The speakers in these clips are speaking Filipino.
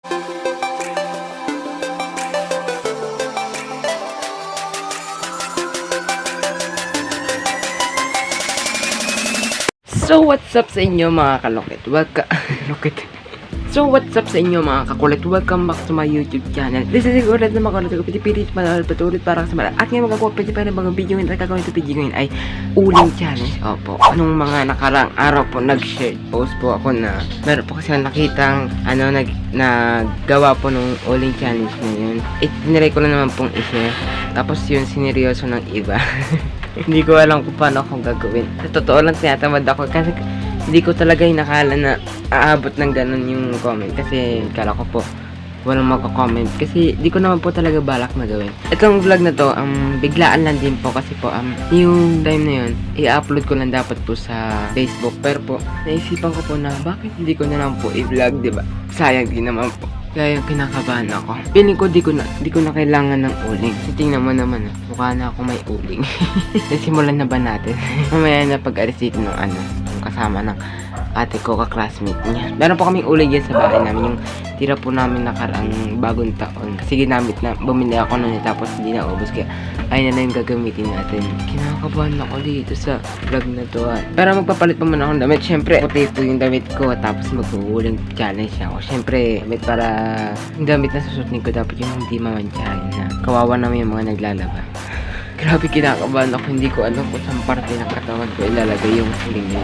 So what's up sa inyo mga kalokit? So what's up sa inyo mga kakulit? Welcome back to my YouTube channel. This is ulit na mga kakulit. Pinipilit manahal patulit para sa mga. At ngayon magagawa pa ng mga video ngayon. At gagawin ito video ngayon ay uling challenge. Opo. Anong mga nakarang araw po nag-share post po ako na meron po kasi nakitang naggawa po nung uling challenge na yun. Tinry ko lang naman pong i-share. Tapos yun sineryoso ng iba. Hindi ko alam kung paano akong gagawin. Sa totoo lang tinatamad ako kasi hindi ko talaga inakala na aabot ng ganun yung comment. Kasi kala ko po walang magko-comment. Kasi di ko naman po talaga balak na gawin. Itong vlog na to, biglaan lang din po kasi po yung time na yun, i-upload ko lang dapat po sa Facebook. Pero po, naisipan ko po na bakit hindi ko na lang po i-vlog, diba? Sayang din naman po. Kaya yung kinakabahan ako. Feeling ko di ko na kailangan ng uling. Kasi tingnan mo naman, mukha na ako may uling. Nasimulan na ba natin? Mamaya na pag-alis dito ng yung kasama ng ate ko, ka-classmate niya. Meron po kaming uling yan sa bahay namin. Yung tira po namin nakaraang bagong taon. Kasi ginamit na, bumili ako nun tapos hindi na ubos. Kaya ayun na lang yung gagamitin natin. Kinakabahan ako dito sa vlog na to. Pero magpapalit pa muna akong damit. Syempre, puti po yung damit ko. Tapos mag-uuling challenge ako. Syempre, damit para yung damit na susutin ko dapat yung hindi mamantsahin na. Kawawa naman yung mga naglalaba. Grabe kinakabahan ako, hindi ko alam kung saan parte ng katawan ko ilalagay yung uling nyo.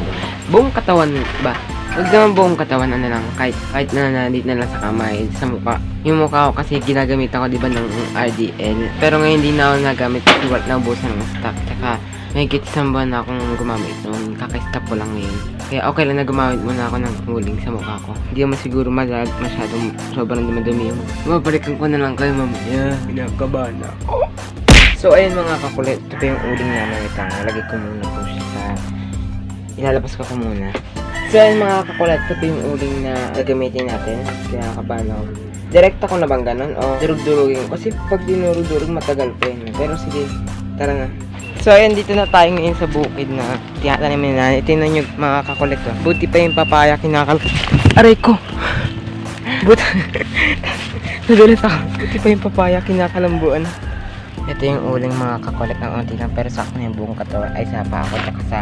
Buong katawan ba? Huwag naman buong katawan, lang, kahit na nandito na lang sa kamay, sa mukha. Yung mukha ko kasi ginagamit ako diba ng RDL. Pero ngayon hindi na ako nagamit kasi wala na ubusan ng stock. Tsaka may isang buwan na akong gumamit noon, kaka-stop ko lang ngayon. Kaya okay lang na gumamit muna ako ng uling sa mukha ko. Hindi naman siguro masyadong sobrang dumadumi yung. Mabalikan ko na lang kayo mamaya. Kinakabahan ako. So ayun mga kakulit, ito yung uling namin ito. Nalagay ko muna po siya sa ilalabas ko muna. So ayun mga kakulit, ito yung uling na gagamitin natin. Kaya kabahan ako. Direct ako na bang ganun o durug-durugin? Kasi pag dinurug-durug matagal pa yun. Pero sige, tara na. So ayun, dito na tayo ngayon sa bukid na tinatanimin na. Tingnan nyo mga kakulit ko. Buti pa yung papaya Aray ko! Nadulat ako. Buti pa yung papaya kinakalambuan. Ito yung uling mga kakulit ng unti lang pero sakto na yung buong katawan ay sa pa ako tsaka sa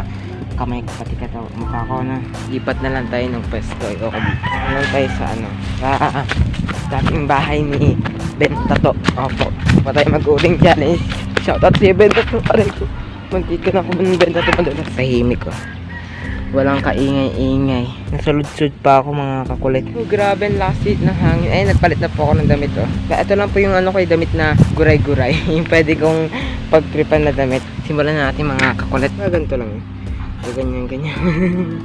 kamay ko pati katawan mukha ko na. Lipat na lang tayo ng pwesto. Okay, lang tayo sa sa dating bahay ni Bentato. Opo, pa tayo mag-uling challenge. Shoutout si Bentato. Aray ko, magkika na ako ng Bentato madalas. Tahimik ko. Walang kaingay-ingay. Nasulod-sud pa ako mga kakulit. Oh, grabe ang last seat ng hangin. Ay, nagpalit na po ako ng damit Ito lang po yung damit na guray-guray. Yung pwede kong pagtripan na damit. Simulan na natin mga kakulit. Ganito lang. Ganyan-ganyan.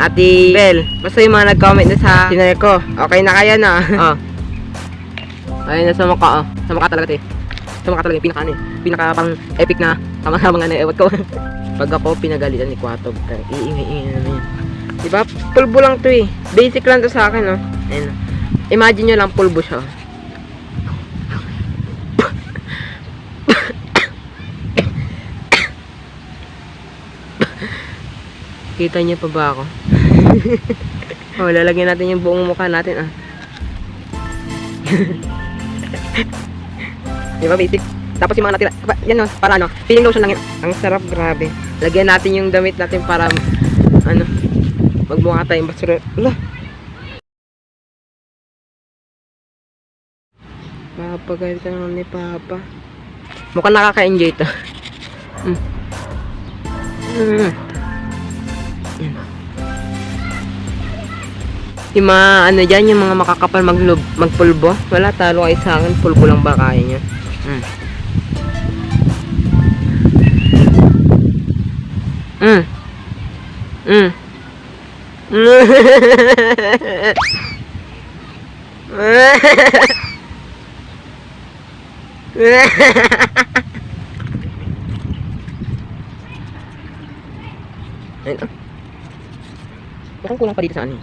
Ate Bel. Basta yung mga nag-comment na sa channel ko. Okay na kaya na. Oh. Ayun na sa mukha, oh. Sa mukha talaga, te. Sa mukha talaga yung pinaka, pinaka pang epic na kamang-kamang na ewat ko. Pag ako pinagalitan ni Kwatog, iingay-ingay naman yun. Diba? Pulbo lang to eh. Basic lang to sa akin, oh. Ayun. Imagine nyo lang pulbo siya. Kita niyo pa ba ako? Oh, lalagyan natin yung buong mukha natin, ah. Diba, basic? Tapos yung mga natira, yan, no, para ano, feeling lotion lang yun. Ang sarap, grabe. Lagyan natin yung damit natin para, ano, magmukha tayong basura. Ala! Papa, kahit ka naman ni Papa. Mukhang nakaka-enjoy ito. Yung mga ano dyan, yung mga makakapal magpulbo. Wala, talo kayo sa akin. Pulbo lang ba kaya nyo? Ayun, oh. Mukhang kulang pa dito sa ano.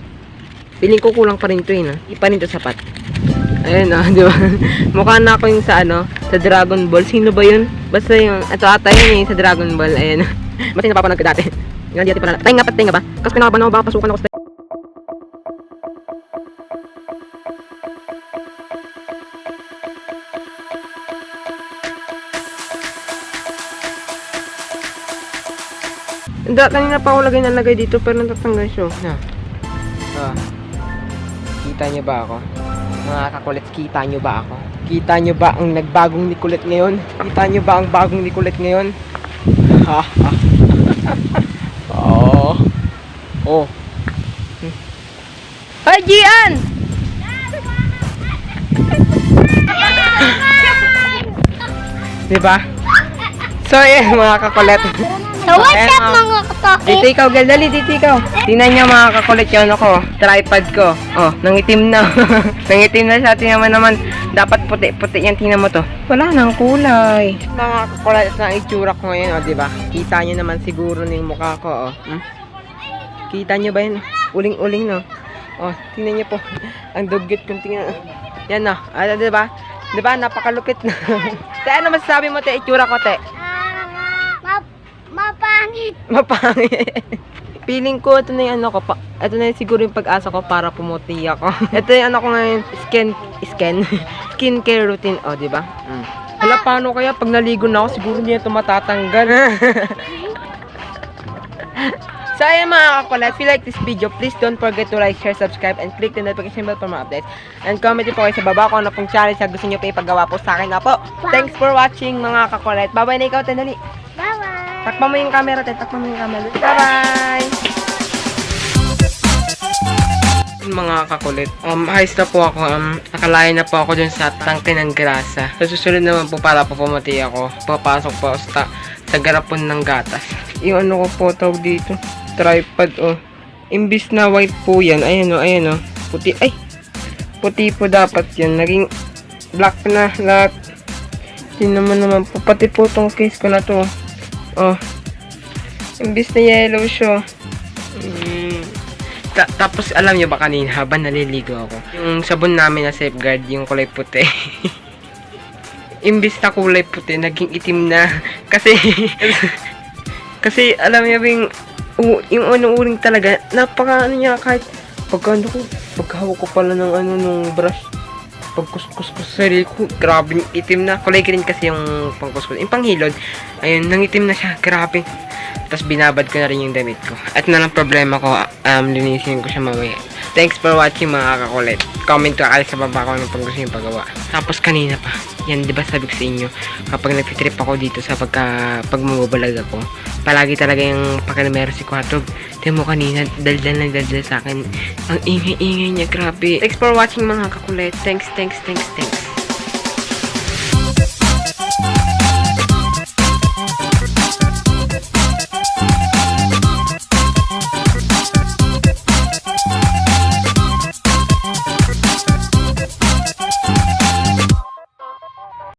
Piling ko kulang pa rin ito, no? Di pa rin ito sapat. Ayun, oh, di ba? Mukha na ako yung sa ano, sa Dragon Ball. Sino ba yun? Basta yung, ito ata yun sa Dragon Ball. Ayun. Basta yung napapanood ko dati. Yung dati pala. Tayo nga ba? Kasi kinakaban ako, baka pasukan ako sa kanina pa ako nalagay dito pero natatanggal siya. Kita nyo ba ako? Mga kakulets, kita nyo ba ako? Kita nyo ba ang nagbagong Nicolle ngayon? Kita nyo ba ang bagong Nicolle ngayon? Oh. Oh. Ay, Gian! Diba? So, mga kakulet. So, what's up mga katoke? Dito ikaw, gal, dali, dito ikaw. Tingnan nyo mga kakulit yun ako. Tripod ko. Oh, nangitim na. Nangitim na siya. Tingnan naman. Dapat puti-puti yan. Tingnan mo to. Wala nang kulay. Mga kakulit na itsura ko ngayon, oh, diba? Kita nyo naman siguro ng mukha ko, oh. Kita nyo ba yun? Uling-uling, no? Oh, tingnan nyo po. Ang dugyot kong tingnan. Yan, no? Diba? Diba? Napakalupit na. Te, ano masasabi mo, te? Itsura ko, te? Mapangit. Mapangit. Feeling ko, ito na yung ano ko. Ito na yung siguro yung pag-asa ko para pumuti ako. Ito yung ano ko ngayon, skincare routine. O, diba? Wala, paano kaya pag naligo na ako, siguro hindi na ito matatanggal. So, ayan mga kakulet, if you like this video, please don't forget to like, share, subscribe, and click the notification bell for more updates. And comment po kayo sa baba kung ano pong challenge na gusto nyo pa ipagawa po sa akin na po. Thanks for watching mga kakulet. Bye-bye na ikaw, Tenali. Bye-bye. Takpan mo yung camera, takpan mo yung camera. Bye-bye! Mga kakulit, ayos na po ako. Nakalayan na po ako dun sa tangke ng grasa. Sa susunod naman po para po pumati ako, papasok po sa garapon ng gatas. Yung ano ko po tawag dito, tripod, oh. Imbis na white po yan, ayan o, puti, ay, puti po dapat yan, naging black na lahat. Yun naman po, pati po tong case ko na to, oh, imbis na yellow siya. Tapos alam nyo ba kanina habang naliligo ako, yung sabon namin na safeguard, yung kulay puti. Imbis na kulay puti, naging itim na. Kasi alam niyo yung uling talaga, napaka ano niya, kahit pagkahawak ko pala ng nung brush, pagkuskus ko sa sarili ko, grabe itim na. Kulay green kasi yung pangkuskus, yung panghilod, ayun, nangitim na siya, grabe. Tapos binabad ko na rin yung damit ko. At na lang problema ko, linisin ko siya mamaya. Thanks for watching mga kakulit. Comment ko kayo sa baba kung anong pang gusto yung pagawa. Tapos kanina pa, yan, diba sabi ko sa inyo, kapag nagtitrip ako dito sa pagmababalag ako, palagi talaga yung pakilamero si Kwatog. Tignan mo kanina, daldal sa akin. Ang ingay-ingay niya, grabe. Thanks for watching mga kakulit. Thanks.